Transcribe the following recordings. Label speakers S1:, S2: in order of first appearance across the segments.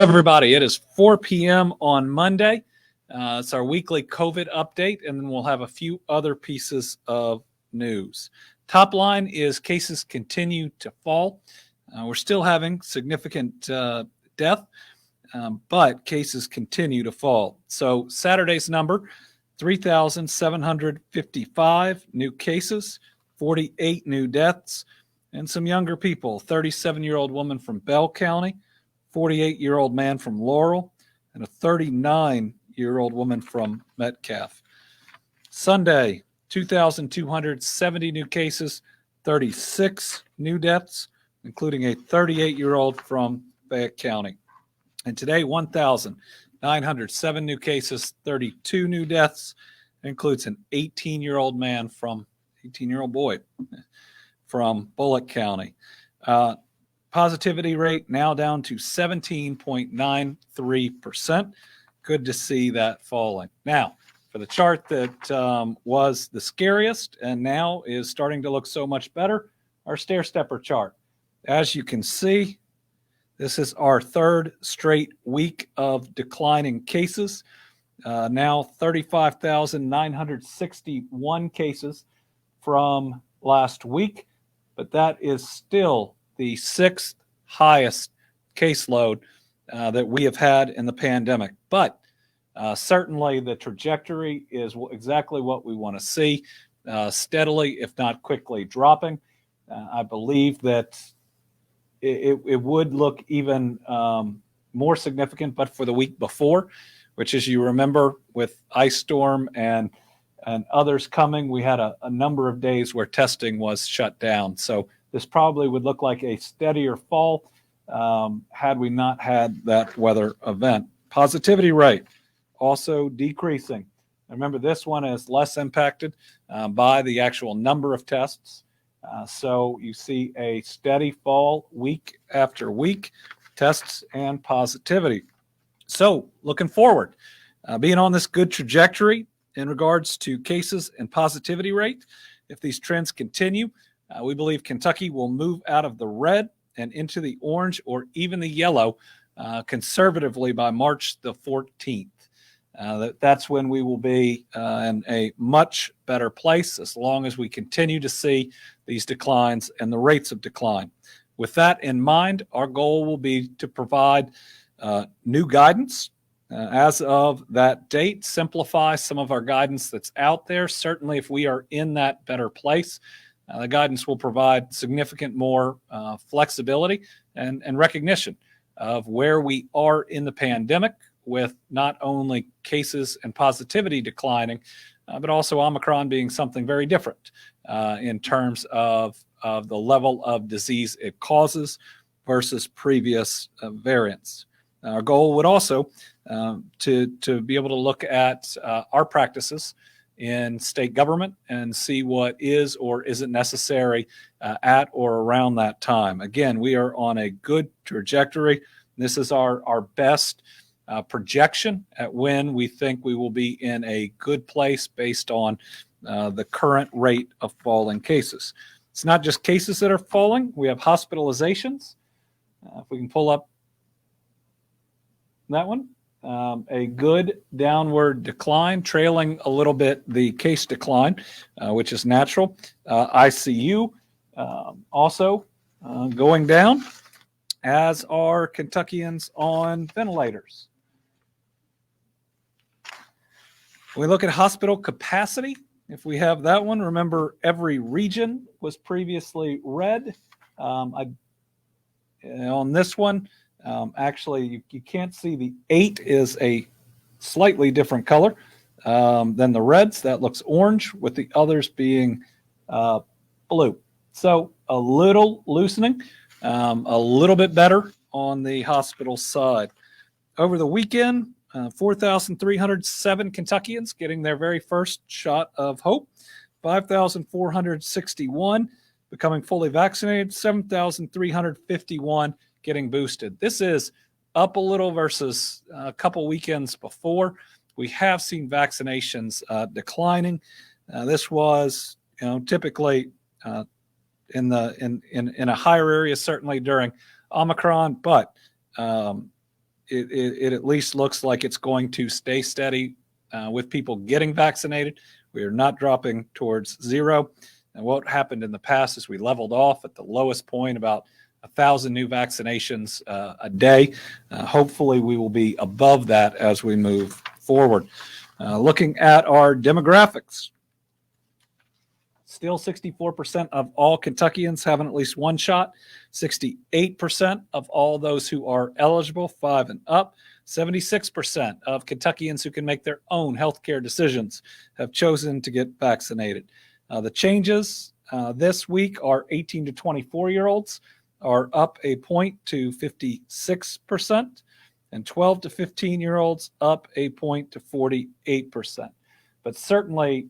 S1: Everybody, it is 4 p.m. on Monday. It's our weekly COVID update, and then we'll have a few other pieces of news. Top line is cases continue to fall. We're still having significant death, but cases continue to fall. So Saturday's number, 3,755 new cases, 48 new deaths, and some younger people, 37-year-old woman from Bell County, 48-year-old man from Laurel, and a 39-year-old woman from Metcalf. Sunday, 2,270 new cases, 36 new deaths, including a 38-year-old from Fayette County. And today, 1,907 new cases, 32 new deaths, includes an 18-year-old boy from Bullock County. Positivity rate now down to 17.93%. Good to see that falling. Now, for the chart that was the scariest and now is starting to look so much better, our stair-stepper chart. As you can see, this is our third straight week of declining cases. Now 35,961 cases from last week, but that is still the sixth highest caseload that we have had in the pandemic. But certainly the trajectory is exactly what we want to see, steadily, if not quickly, dropping. I believe that it would look even more significant, but for the week before, which, as you remember, with ice storm and others coming, we had a number of days where testing was shut down. So this probably would look like a steadier fall had we not had that weather event. Positivity rate also decreasing. Remember, this one is less impacted by the actual number of tests. So you see a steady fall week after week, tests and positivity. So looking forward, being on this good trajectory in regards to cases and positivity rate, if these trends continue, we believe Kentucky will move out of the red and into the orange or even the yellow conservatively by March the 14th. That's when we will be in a much better place as long as we continue to see these declines and the rates of decline. With that in mind, our goal will be to provide new guidance as of that date, simplify some of our guidance that's out there. Certainly, if we are in that better place, the guidance will provide significant more flexibility and recognition of where we are in the pandemic, with not only cases and positivity declining, but also Omicron being something very different in terms of the level of disease it causes versus previous variants. Our goal would also to be able to look at our practices in state government and see what is or isn't necessary at or around that time. Again, we are on a good trajectory. This is our best projection at when we think we will be in a good place based on the current rate of falling cases. It's not just cases that are falling. We have hospitalizations. If we can pull up that one. A good downward decline, trailing a little bit the case decline, which is natural. ICU also going down, as are Kentuckians on ventilators. We look at hospital capacity. If we have that one, remember every region was previously red. On this one, actually, you can't see the 8 is a slightly different color than the reds. That looks orange, with the others being blue. So a little loosening, a little bit better on the hospital side. Over the weekend, 4,307 Kentuckians getting their very first shot of hope, 5,461 becoming fully vaccinated, 7,351 getting boosted. This is up a little versus a couple weekends before. We have seen vaccinations declining. This was, typically in a higher area, certainly during Omicron, but it at least looks like it's going to stay steady with people getting vaccinated. We are not dropping towards zero. And what happened in the past is we leveled off at the lowest point, about 1,000 new vaccinations a day. Hopefully we will be above that as we move forward. Looking at our demographics, still 64% of all Kentuckians having at least one shot, 68% of all those who are eligible, 5 and up, 76% of Kentuckians who can make their own healthcare decisions have chosen to get vaccinated. The changes this week are 18 to 24-year-olds are up a point to 56%, and 12 to 15-year-olds up a point to 48%. But certainly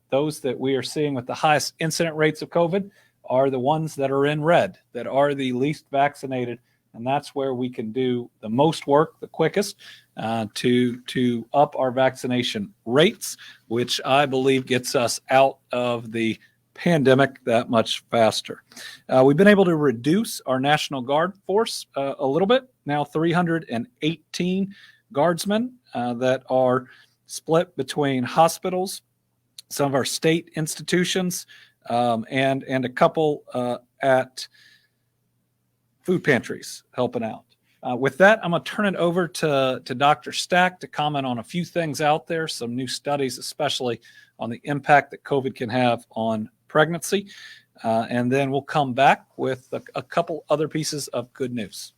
S1: those that we are seeing with the highest incident rates of COVID are the ones that are in red, that are the least vaccinated, and that's where we can do the most work the quickest to up our vaccination rates, which I believe gets us out of the pandemic that much faster. We've been able to reduce our National Guard force a little bit, now 318 guardsmen that are split between hospitals, some of our state institutions, and a couple at food pantries helping out. With that, I'm going to turn it over to Dr. Stack to comment on a few things out there, some new studies, especially on the impact that COVID can have on pregnancy. And then we'll come back with a couple other pieces of good news.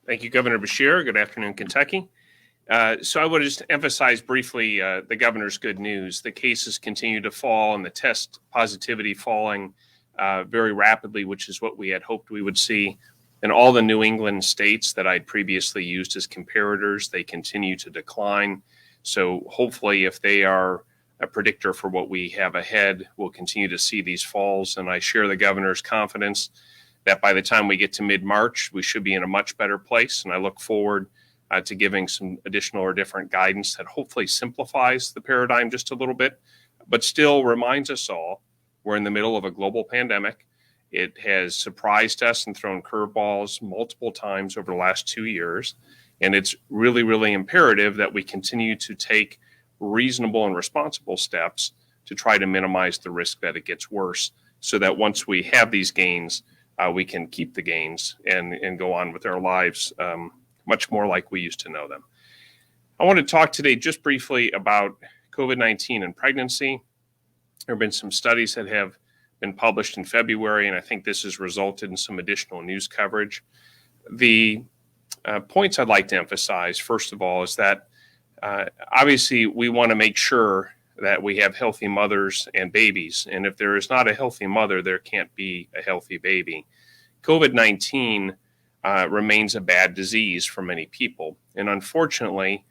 S2: Thank you, Governor Beshear. Good afternoon, Kentucky. So I would just emphasize briefly the governor's good news. The cases continue to fall and the test positivity falling very rapidly, which is what we had hoped we would see. In all the New England states that I'd previously used as comparators, they continue to decline. So hopefully if they are a predictor for what we have ahead, we'll continue to see these falls. And I share the governor's confidence that by the time we get to mid-March, we should be in a much better place. And I look forward to giving some additional or different guidance that hopefully simplifies the paradigm just a little bit, but still reminds us all we're in the middle of a global pandemic. It has surprised us and thrown curveballs multiple times over the last 2 years. And it's really, really imperative that we continue to take reasonable and responsible steps to try to minimize the risk that it gets worse, so that once we have these gains, we can keep the gains and go on with our lives much more like we used to know them. I want to talk today just briefly about COVID-19 and pregnancy. There have been some studies that have been published in February, and I think this has resulted in some additional news coverage. The points I'd like to emphasize, first of all, is that obviously we want to make sure that we have healthy mothers and babies. And if there is not a healthy mother, there can't be a healthy baby. COVID-19 remains a bad disease for many people. And unfortunately,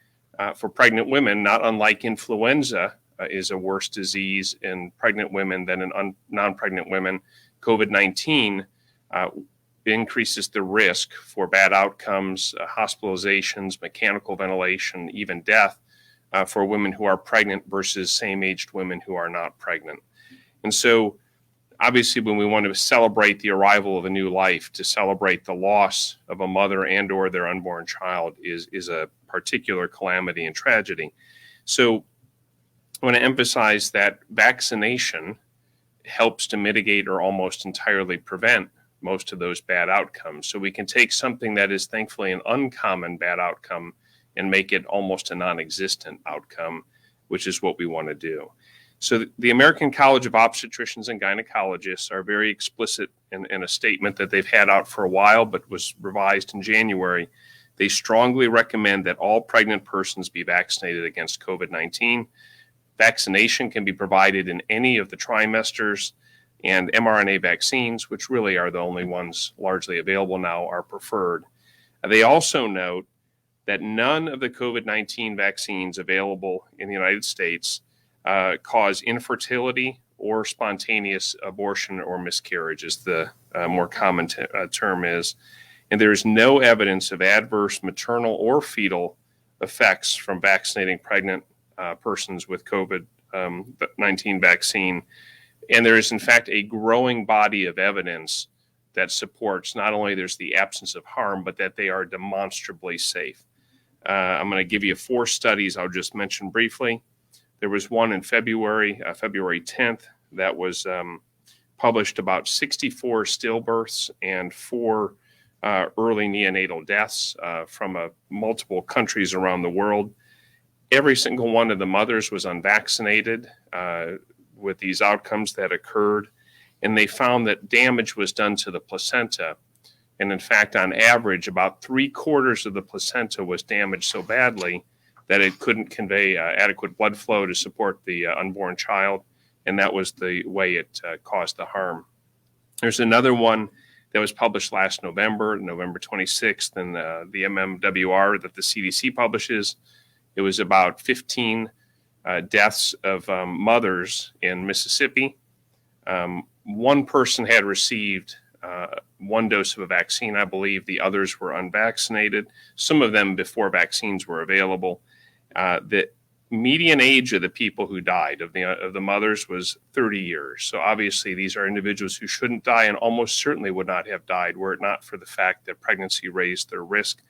S2: for pregnant women, not unlike influenza is a worse disease in pregnant women than in non-pregnant women, COVID-19 increases the risk for bad outcomes, hospitalizations, mechanical ventilation, even death for women who are pregnant versus same-aged women who are not pregnant. And so obviously when we want to celebrate the arrival of a new life, to celebrate the loss of a mother and or their unborn child is a particular calamity and tragedy. So I want to emphasize that vaccination helps to mitigate or almost entirely prevent most of those bad outcomes. So we can take something that is thankfully an uncommon bad outcome and make it almost a non-existent outcome, which is what we want to do. So the American College of Obstetricians and Gynecologists are very explicit in a statement that they've had out for a while, but was revised in January. They strongly recommend that all pregnant persons be vaccinated against COVID-19. Vaccination can be provided in any of the trimesters, and mRNA vaccines, which really are the only ones largely available now, are preferred. They also note that none of the COVID-19 vaccines available in the United States cause infertility or spontaneous abortion or miscarriage, as the more common term is. And there is no evidence of adverse maternal or fetal effects from vaccinating pregnant persons with COVID COVID-19 vaccine. And there is, in fact, a growing body of evidence that supports not only there's the absence of harm, but that they are demonstrably safe. I'm going to give you 4 studies I'll just mention briefly. There was one in February 10th, that was published about 64 stillbirths and 4 early neonatal deaths from multiple countries around the world. Every single one of the mothers was unvaccinated with these outcomes that occurred, and they found that damage was done to the placenta. And in fact, on average, about 3/4 of the placenta was damaged so badly that it couldn't convey adequate blood flow to support the unborn child, and that was the way it caused the harm. There's another one that was published last November 26th, in the MMWR that the CDC publishes. It was about 15 deaths of mothers in Mississippi. One person had received 1 dose of a vaccine, I believe. The others were unvaccinated, some of them before vaccines were available. The median age of the people who died, of the mothers, was 30 years. So obviously these are individuals who shouldn't die and almost certainly would not have died were it not for the fact that pregnancy raised their risk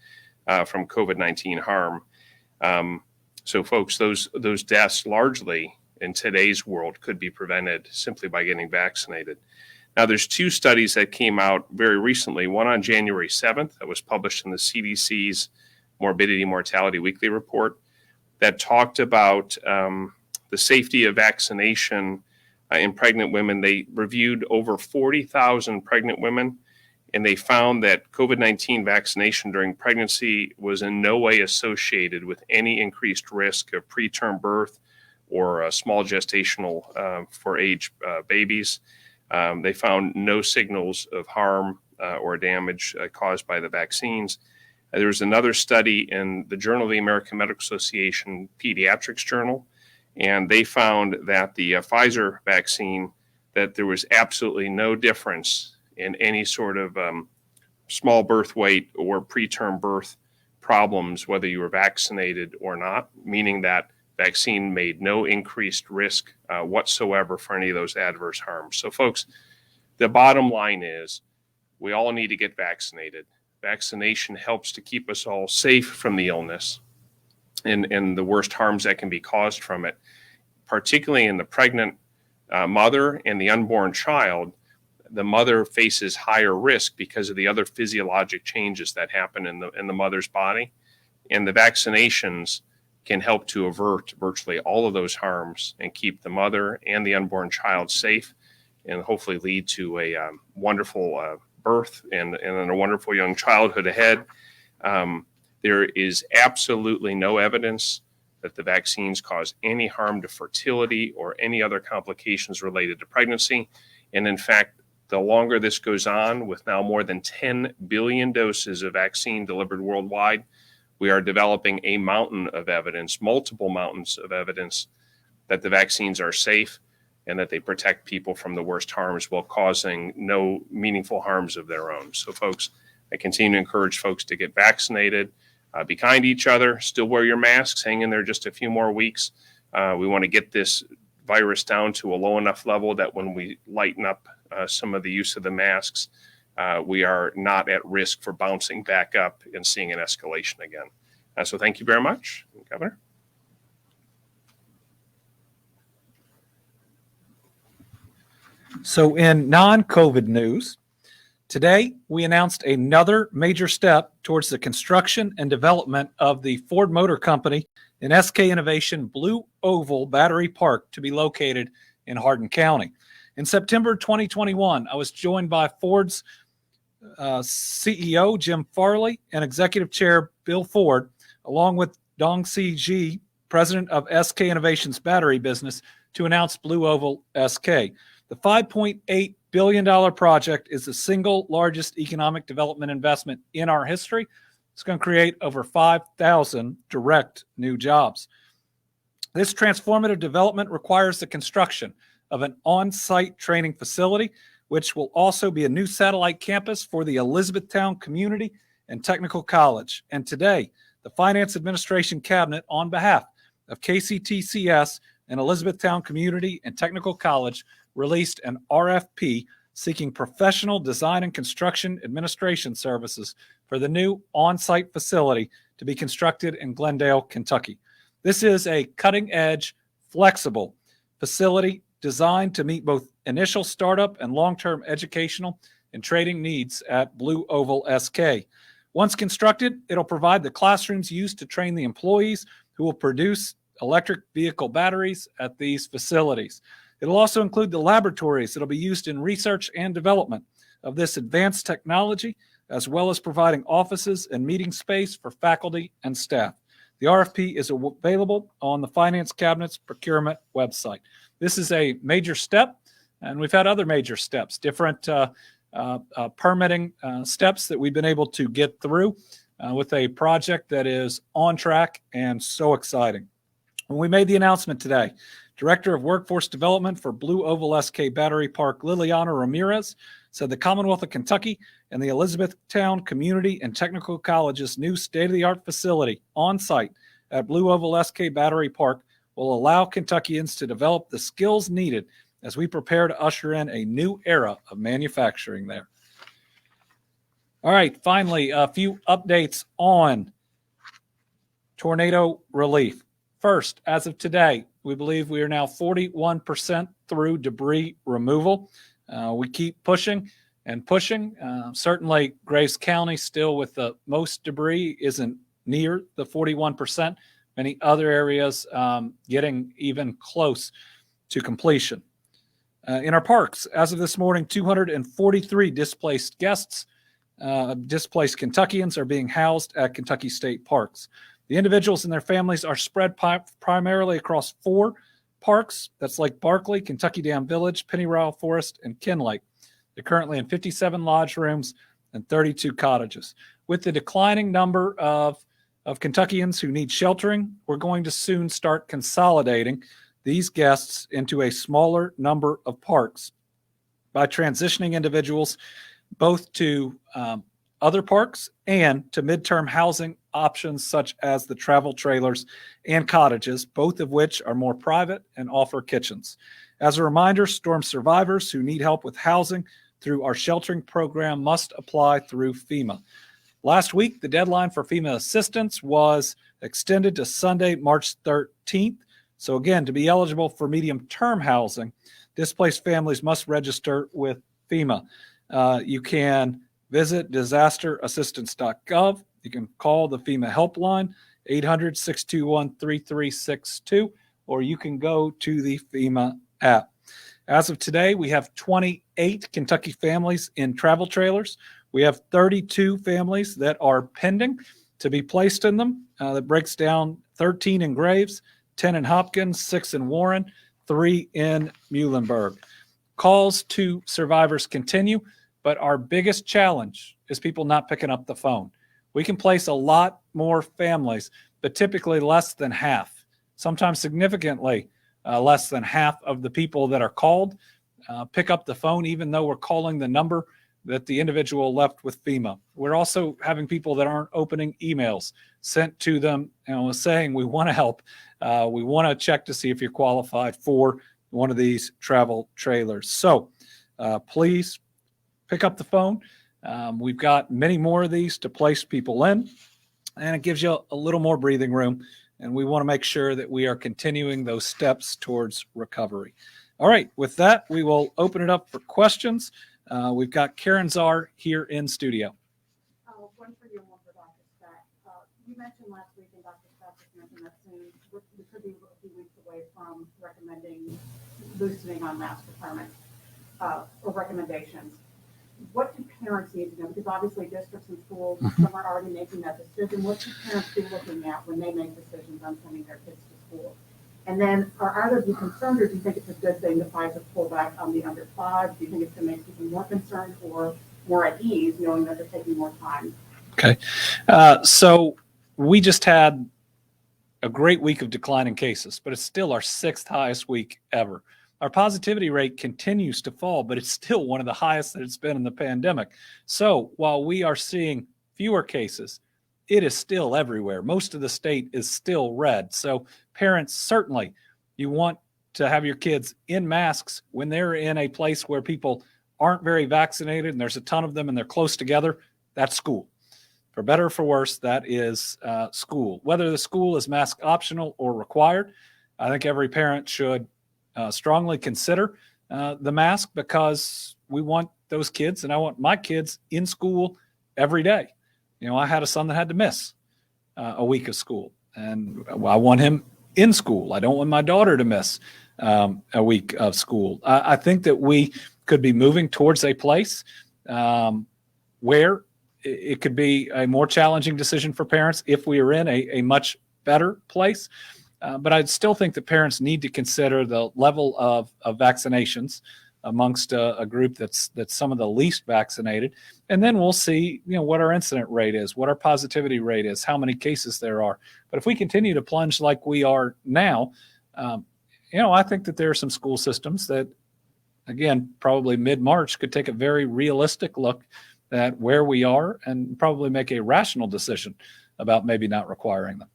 S2: from COVID-19 harm. So folks, those deaths largely in today's world could be prevented simply by getting vaccinated. Now, there's 2 studies that came out very recently, one on January 7th that was published in the CDC's Morbidity Mortality Weekly Report that talked about the safety of vaccination in pregnant women. They reviewed over 40,000 pregnant women, and they found that COVID-19 vaccination during pregnancy was in no way associated with any increased risk of preterm birth or small gestational for age babies. They found no signals of harm or damage caused by the vaccines. There was another study in the Journal of the American Medical Association Pediatrics Journal, and they found that the Pfizer vaccine, that there was absolutely no difference in any sort of small birth weight or preterm birth problems, whether you were vaccinated or not, meaning that vaccine made no increased risk whatsoever for any of those adverse harms. So folks, the bottom line is we all need to get vaccinated. Vaccination helps to keep us all safe from the illness and the worst harms that can be caused from it, particularly in the pregnant mother and the unborn child. The mother faces higher risk because of the other physiologic changes that happen in the mother's body, and the vaccinations can help to avert virtually all of those harms and keep the mother and the unborn child safe, and hopefully lead to a wonderful birth and a wonderful young childhood ahead. There is absolutely no evidence that the vaccines cause any harm to fertility or any other complications related to pregnancy. And in fact, the longer this goes on, with now more than 10 billion doses of vaccine delivered worldwide, we are developing a mountain of evidence, multiple mountains of evidence, that the vaccines are safe and that they protect people from the worst harms while causing no meaningful harms of their own. So folks, I continue to encourage folks to get vaccinated, be kind to each other, still wear your masks, hang in there just a few more weeks. We want to get this virus down to a low enough level that when we lighten up some of the use of the masks, we are not at risk for bouncing back up and seeing an escalation again. So thank you very much, Governor.
S1: So in non-COVID news, today we announced another major step towards the construction and development of the Ford Motor Company and SK Innovation Blue Oval Battery Park to be located in Hardin County. In September 2021, I was joined by Ford's CEO, Jim Farley, and Executive Chair Bill Ford, along with Dong Si Ji, President of SK Innovation's battery business, to announce Blue Oval SK. The $5.8 billion project is the single largest economic development investment in our history. It's going to create over 5,000 direct new jobs. This transformative development requires the construction of an on-site training facility, which will also be a new satellite campus for the Elizabethtown Community and Technical College. And today, the Finance Administration Cabinet, on behalf of KCTCS and Elizabethtown Community and Technical College released an RFP seeking professional design and construction administration services for the new on-site facility to be constructed in Glendale, Kentucky. This is a cutting-edge, flexible facility designed to meet both initial startup and long-term educational and training needs at Blue Oval SK. Once constructed, it'll provide the classrooms used to train the employees who will produce electric vehicle batteries at these facilities. It'll also include the laboratories that'll be used in research and development of this advanced technology, as well as providing offices and meeting space for faculty and staff. The RFP is available on the Finance Cabinet's procurement website. This is a major step, and we've had other major steps, different permitting steps that we've been able to get through with a project that is on track and so exciting. When we made the announcement today, Director of Workforce Development for Blue Oval SK Battery Park, Liliana Ramirez, said the Commonwealth of Kentucky and the Elizabethtown Community and Technical College's new state-of-the-art facility on site at Blue Oval SK Battery Park will allow Kentuckians to develop the skills needed as we prepare to usher in a new era of manufacturing there. All right, finally, a few updates on tornado relief. First, as of today, we believe we are now 41% through debris removal. We keep pushing and pushing. Certainly, Graves County still with the most debris isn't near the 41%. Many other areas getting even close to completion. In our parks, as of this morning, 243 displaced guests, displaced Kentuckians are being housed at Kentucky State Parks. The individuals and their families are spread primarily across 4 parks. That's Lake Barkley, Kentucky Dam Village, Pennyroyal Forest, and Kinlake. They're currently in 57 lodge rooms and 32 cottages. With the declining number of Kentuckians who need sheltering, we're going to soon start consolidating these guests into a smaller number of parks by transitioning individuals both to other parks and to midterm housing options such as the travel trailers and cottages, both of which are more private and offer kitchens. As a reminder, storm survivors who need help with housing through our sheltering program must apply through FEMA. Last week, the deadline for FEMA assistance was extended to Sunday, March 13th. So again, to be eligible for medium-term housing, displaced families must register with FEMA. You can visit disasterassistance.gov. You can call the FEMA helpline, 800-621-3362, or you can go to the FEMA app. As of today, we have 28 Kentucky families in travel trailers. We have 32 families that are pending to be placed in them. That breaks down 13 in Graves, 10 in Hopkins, 6 in Warren, 3 in Muhlenberg. Calls to survivors continue, but our biggest challenge is people not picking up the phone. We can place a lot more families, but typically less than half, sometimes significantly less than half of the people that are called pick up the phone, even though we're calling the number that the individual left with FEMA. We're also having people that aren't opening emails sent to them, saying we want to help. We want to check to see if you're qualified for one of these travel trailers. So please pick up the phone. We've got many more of these to place people in, and it gives you a little more breathing room. And we want to make sure that we are continuing those steps towards recovery. All right, with that, we will open it up for questions. We've got Karen Czar here in studio.
S3: One for you and one for Dr. Speck. You mentioned last week, and Dr. Speck was mentioned that soon, we could be a few weeks away from recommending loosening on mask requirements or recommendations. What do parents need to know? Because obviously districts and schools, some are already making that decision. What should parents be looking at when they make decisions on sending their kids to school? And then are either of you concerned, or do you think it's a good thing to Pfizer pull back on the under 5? Do you think it's going to make people more concerned or more at ease, knowing that they're taking more time?
S1: Okay. So we just had a great week of declining cases, but it's still our 6th highest week ever. Our positivity rate continues to fall, but it's still one of the highest that it's been in the pandemic. So while we are seeing fewer cases, it is still everywhere. Most of the state is still red. So parents certainly You want to have your kids in masks when they're in a place where people aren't very vaccinated and there's a ton of them and they're close together. That's school. For better or for worse, that is school. Whether the school is mask optional or required, I think every parent should strongly consider the mask, because we want those kids, and I want my kids in school every day. You know, I had a son that had to miss a week of school, and I want him in school. I don't want my daughter to miss a week of school. I think that we could be moving towards a place where it could be a more challenging decision for parents if we are in a much better place. But I still think that parents need to consider the level of vaccinations amongst a group that's some of the least vaccinated. And then we'll see, you know, what our incident rate is, what our positivity rate is, how many cases there are. But if we continue to plunge like we are now, you know, I think that there are some school systems that, again, probably mid-March could take a very realistic look at where we are and probably make a rational decision about maybe not requiring them.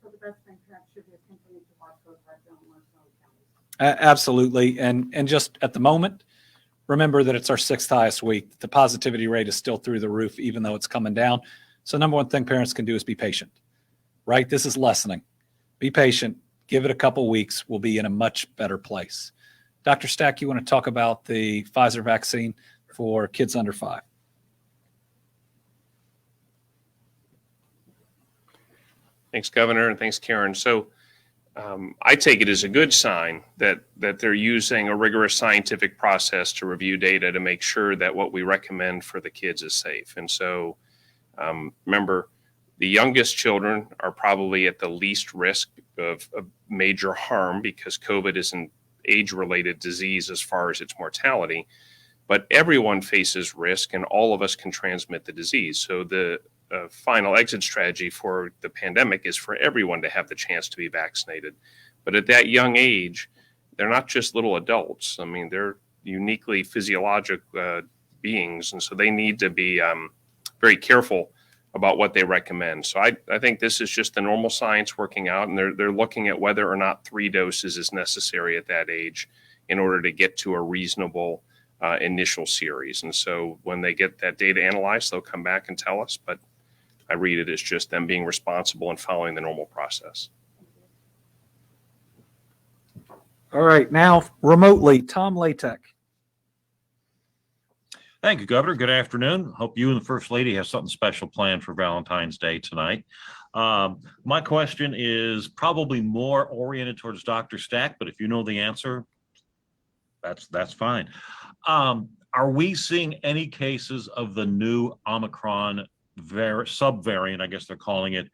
S3: So the best thing perhaps should be to continue to watch those red zone or zone counties.
S1: Absolutely. And just at the moment, remember that it's our 6th highest week. The positivity rate is still through the roof, even though it's coming down. So number one thing parents can do is be patient, right? This is lessening. Be patient. Give it a couple weeks. We'll be in a much better place. Dr. Stack, you want to talk about the Pfizer vaccine for kids under 5?
S2: Thanks, Governor, and thanks, Karen. So I take it as a good sign that they're using a rigorous scientific process to review data to make sure that what we recommend for the kids is safe. And so remember, the youngest children are probably at the least risk of major harm because COVID is an age-related disease as far as its mortality. But everyone faces risk, and all of us can transmit the disease. So the final exit strategy for the pandemic is for everyone to have the chance to be vaccinated. But at that young age, they're not just little adults. I mean, they're uniquely physiologic beings, and so they need to be very careful about what they recommend. So I think this is just the normal science working out, and they're looking at whether or not 3 doses is necessary at that age in order to get to a reasonable initial series. And so when they get that data analyzed, they'll come back and tell us. But I read it as just them being responsible and following the normal process.
S1: All right, now remotely, Tom Latek.
S4: Thank you, Governor. Good afternoon. Hope you and the First Lady have something special planned for Valentine's Day tonight. My question is probably more oriented towards Dr. Stack, but if you know the answer, that's fine. Are we seeing any cases of the new Omicron subvariant, I guess they're calling it,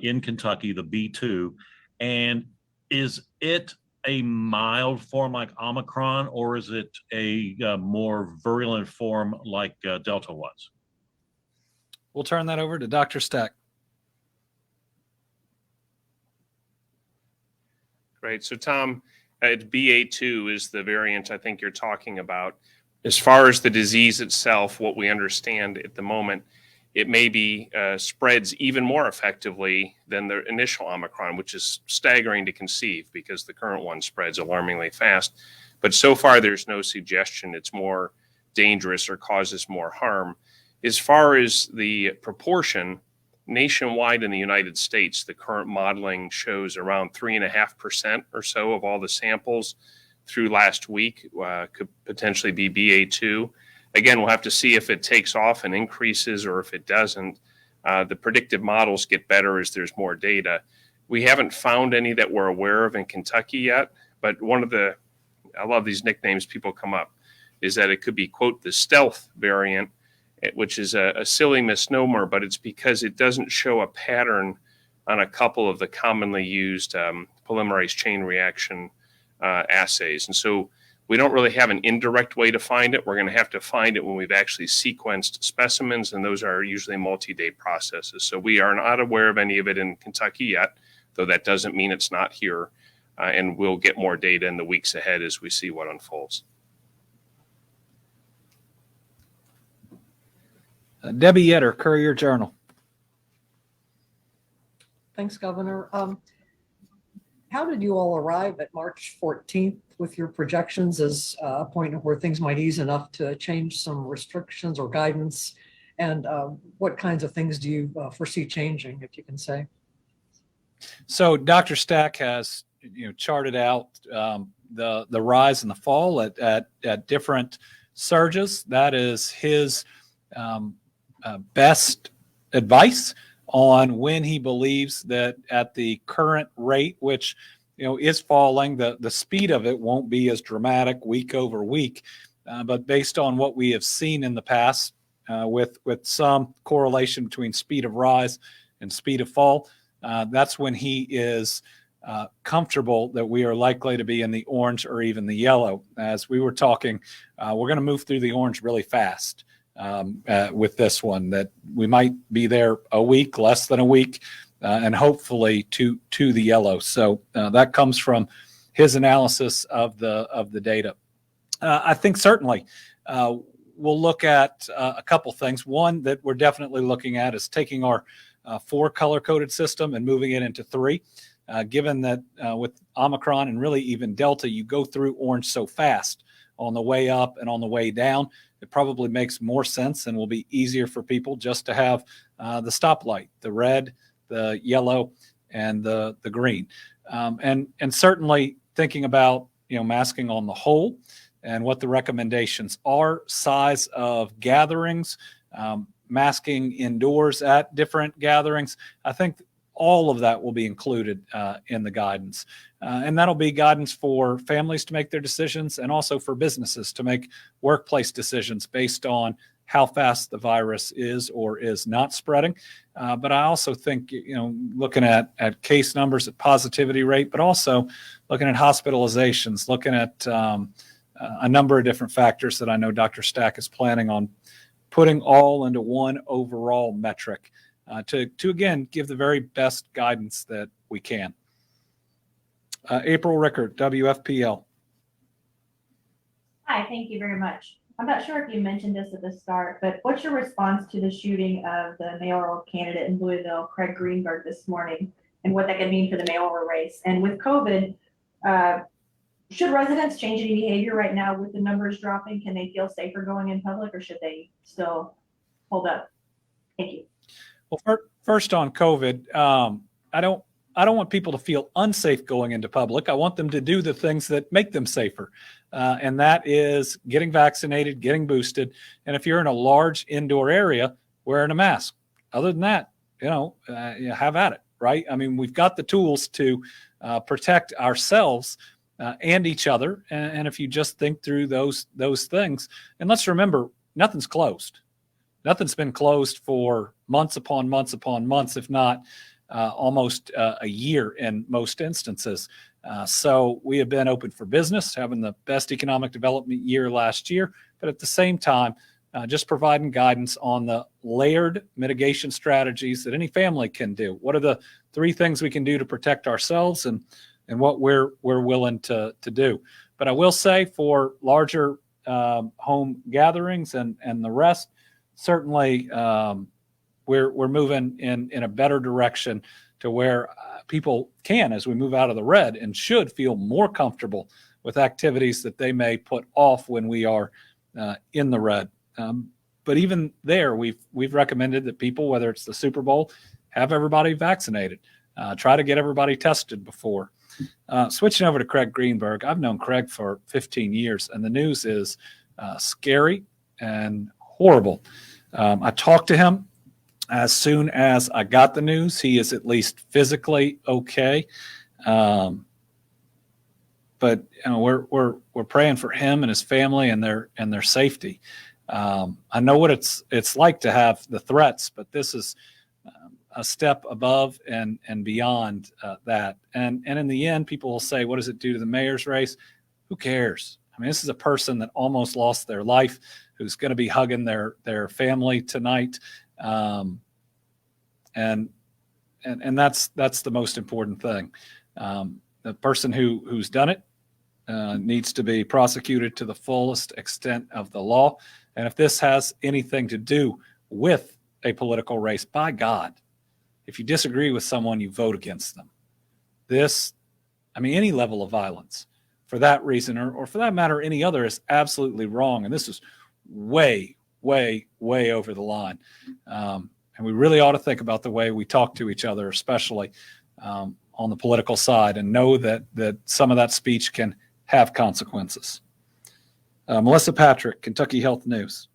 S4: in Kentucky, the B2? And is it a mild form like Omicron, or is it a more virulent form like Delta was?
S1: We'll turn that over to Dr. Stack.
S2: Great. So, Tom, BA2 is the variant I think you're talking about. As far as the disease itself, what we understand at the moment, it may be spreads even more effectively than the initial Omicron, which is staggering to conceive because the current one spreads alarmingly fast. But so far, there's no suggestion it's more dangerous or causes more harm. As far as the proportion, nationwide in the United States, the current modeling shows around 3.5% or so of all the samples through last week could potentially be BA2. Again, we'll have to see if it takes off and increases or if it doesn't. The predictive models get better as there's more data. We haven't found any that we're aware of in Kentucky yet, but I love these nicknames people come up, is that it could be, quote, the stealth variant, which is a silly misnomer, but it's because it doesn't show a pattern on a couple of the commonly used polymerase chain reaction assays. And so we don't really have an indirect way to find it. We're going to have to find it when we've actually sequenced specimens, and those are usually multi-day processes. So we are not aware of any of it in Kentucky yet, though that doesn't mean it's not here. And we'll get more data in the weeks ahead as we see what unfolds.
S1: Debbie Yetter, Courier Journal.
S5: Thanks, Governor. how did you all arrive at March 14th with your projections as a point where things might ease enough to change some restrictions or guidance? And what kinds of things do you foresee changing, if you can say?
S1: So Dr. Stack has charted out the rise and the fall at different surges. That is his best advice on when he believes that at the current rate, which is falling, the speed of it won't be as dramatic week over week. But based on what we have seen in the past, with some correlation between speed of rise and speed of fall, that's when he is comfortable that we are likely to be in the orange or even the yellow. As we were talking, we're going to move through the orange really fast with this one, that we might be there a week, less than a week, and hopefully to the yellow. So that comes from his analysis of the data. I think certainly we'll look at a couple things. One that we're definitely looking at is taking our 4 color-coded system and moving it into 3. Given that with Omicron and really even Delta, you go through orange so fast on the way up and on the way down, it probably makes more sense and will be easier for people just to have the stoplight, the red, the yellow, and the green. And certainly thinking about masking on the whole and what the recommendations are, size of gatherings, masking indoors at different gatherings. I think all of that will be included in the guidance. And that'll be guidance for families to make their decisions and also for businesses to make workplace decisions based on how fast the virus is or is not spreading. But I also think, looking at case numbers, at positivity rate, but also looking at hospitalizations, looking at a number of different factors that I know Dr. Stack is planning on putting all into one overall metric to again, give the very best guidance that we can. April Rickard, WFPL.
S6: Hi, thank you very much. I'm not sure if you mentioned this at the start, but what's your response to the shooting of the mayoral candidate in Louisville, Craig Greenberg, this morning, and what that could mean for the mayoral race? And with COVID, should residents change any behavior right now with the numbers dropping? Can they feel safer going in public, or should they still hold up? Thank you.
S1: Well, first on COVID, I don't want people to feel unsafe going into public. I want them to do the things that make them safer. And that is getting vaccinated, getting boosted. And if you're in a large indoor area, wearing a mask. Other than that, have at it, right? I mean, we've got the tools to protect ourselves and each other. And if you just think through those things, and let's remember, nothing's closed. Nothing's been closed for months upon months upon months, if not almost a year in most instances. So we have been open for business, having the best economic development year last year, but at the same time, just providing guidance on the layered mitigation strategies that any family can do. What are the 3 things we can do to protect ourselves and what we're willing to do? But I will say for larger home gatherings and the rest, certainly we're moving in a better direction to where people can, as we move out of the red, and should feel more comfortable with activities that they may put off when we are in the red. But even there, we've recommended that people, whether it's the Super Bowl, have everybody vaccinated. Try to get everybody tested before. Switching over to Craig Greenberg, I've known Craig for 15 years, and the news is scary and horrible. I talked to him as soon as I got the news. He is at least physically okay, but we're praying for him and his family and their safety. I know what it's like to have the threats, but this is a step above and beyond that. And in the end, people will say, "What does it do to the mayor's race?" Who cares? I mean, this is a person that almost lost their life, who's going to be hugging their family tonight. And that's the most important thing. The person who's done it needs to be prosecuted to the fullest extent of the law. And if this has anything to do with a political race, by God, if you disagree with someone, you vote against them. This I mean, any level of violence for that reason, or for that matter, any other, is absolutely wrong. And this is way, way, way over the line. And we really ought to think about the way we talk to each other, especially on the political side, and know that some of that speech can have consequences. Melissa Patrick, Kentucky Health News.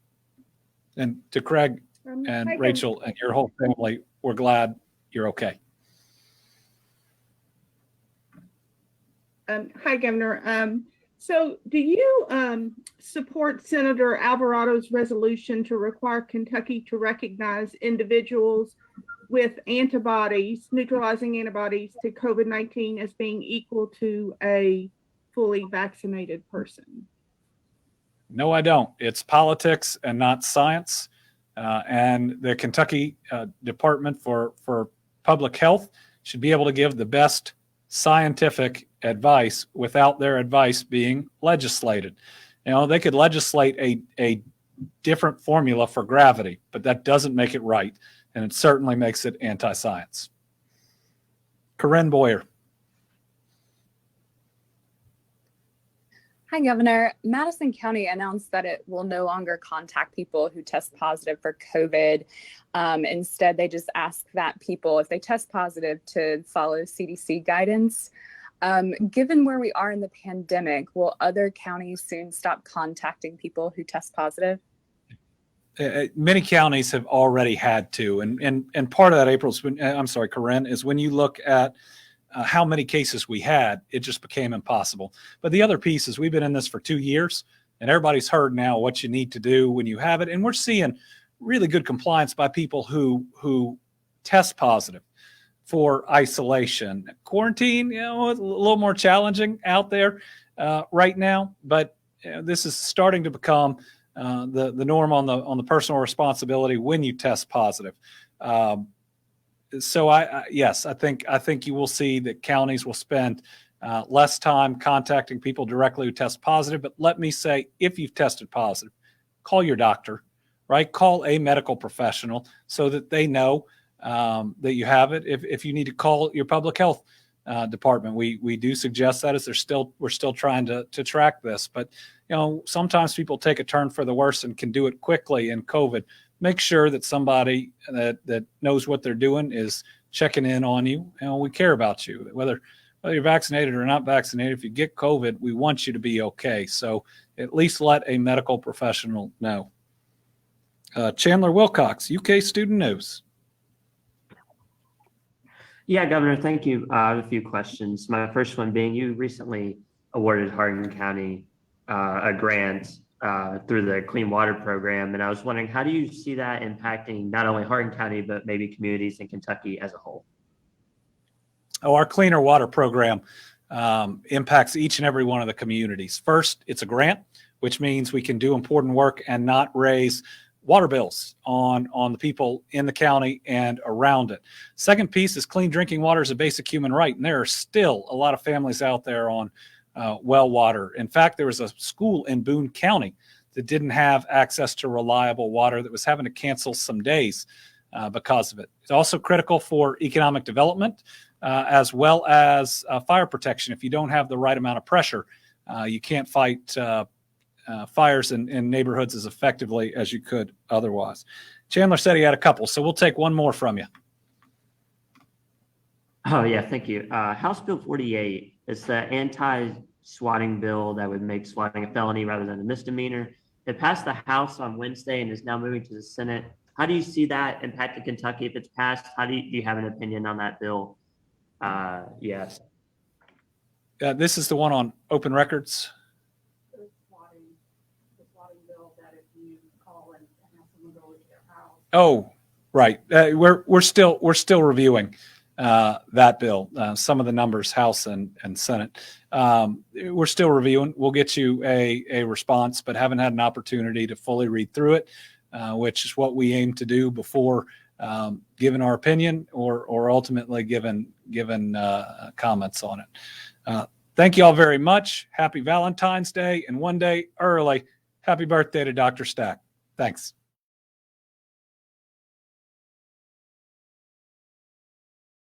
S1: And to Craig and Rachel and your whole family, we're glad you're okay.
S7: Hi, Governor. So do you support Senator Alvarado's resolution to require Kentucky to recognize individuals with antibodies, neutralizing antibodies to COVID-19 as being equal to a fully vaccinated person?
S1: No, I don't. It's politics and not science. And the Kentucky Department for Public Health should be able to give the best scientific advice without their advice being legislated. You know, they could legislate a different formula for gravity, but that doesn't make it right. And it certainly makes it anti-science. Corinne Boyer.
S8: Hi, Governor. Madison County announced that it will no longer contact people who test positive for COVID. Instead, they just ask that people, if they test positive, to follow CDC guidance. Given where we are in the pandemic, will other counties soon stop contacting people who test positive?
S1: Many counties have already had to. And part of that, Corinne, is when you look at how many cases we had, it just became impossible. But the other piece is we've been in this for 2 years, and everybody's heard now what you need to do when you have it. And we're seeing really good compliance by people who test positive for isolation. Quarantine, you know, a little more challenging out there right now, but this is starting to become the norm on the personal responsibility when you test positive. So yes, I think you will see that counties will spend less time contacting people directly who test positive. But let me say, if you've tested positive, call your doctor, right? Call a medical professional so that they know that you have it. If you need to call your public health department, we do suggest that, as we're still trying to track this. But you know, sometimes people take a turn for the worse and can do it quickly in COVID. Make sure that somebody that knows what they're doing is checking in on you. You know, we care about you, whether you're vaccinated or not vaccinated. If you get COVID, we want you to be okay. So at least let a medical professional know. Chandler Wilcox, UK Student News.
S9: Yeah, Governor, thank you. I have a few questions. My first one being, you recently awarded Hardin County a grant through the Clean Water Program. And I was wondering, how do you see that impacting not only Hardin County, but maybe communities in Kentucky as a whole?
S1: Oh, our Cleaner Water Program impacts each and every one of the communities. First, it's a grant, which means we can do important work and not raise water bills on the people in the county and around it. Second piece is clean drinking water is a basic human right. And there are still a lot of families out there on well water. In fact, there was a school in Boone County that didn't have access to reliable water, that was having to cancel some days because of it. It's also critical for economic development as well as fire protection. If you don't have the right amount of pressure, you can't fight fires in neighborhoods as effectively as you could otherwise. Chandler said he had a couple, so we'll take one more from you.
S9: Oh, yeah, thank you. House Bill 48 is the anti-swatting bill that would make swatting a felony rather than a misdemeanor. It passed the House on Wednesday and is now moving to the Senate. How do you see that impacting Kentucky if it's passed? Do you have an opinion on that bill? Yes.
S1: This is the one on open records.
S3: The swatting bill that if you call and have someone go into their house.
S1: Oh, right. We're still reviewing that bill. Some of the numbers, House and Senate. We're still reviewing. We'll get you a response, but haven't had an opportunity to fully read through it, which is what we aim to do before giving our opinion or ultimately given comments on it. Thank you all very much. Happy Valentine's Day, and one day early, happy birthday to Dr. Stack. Thanks.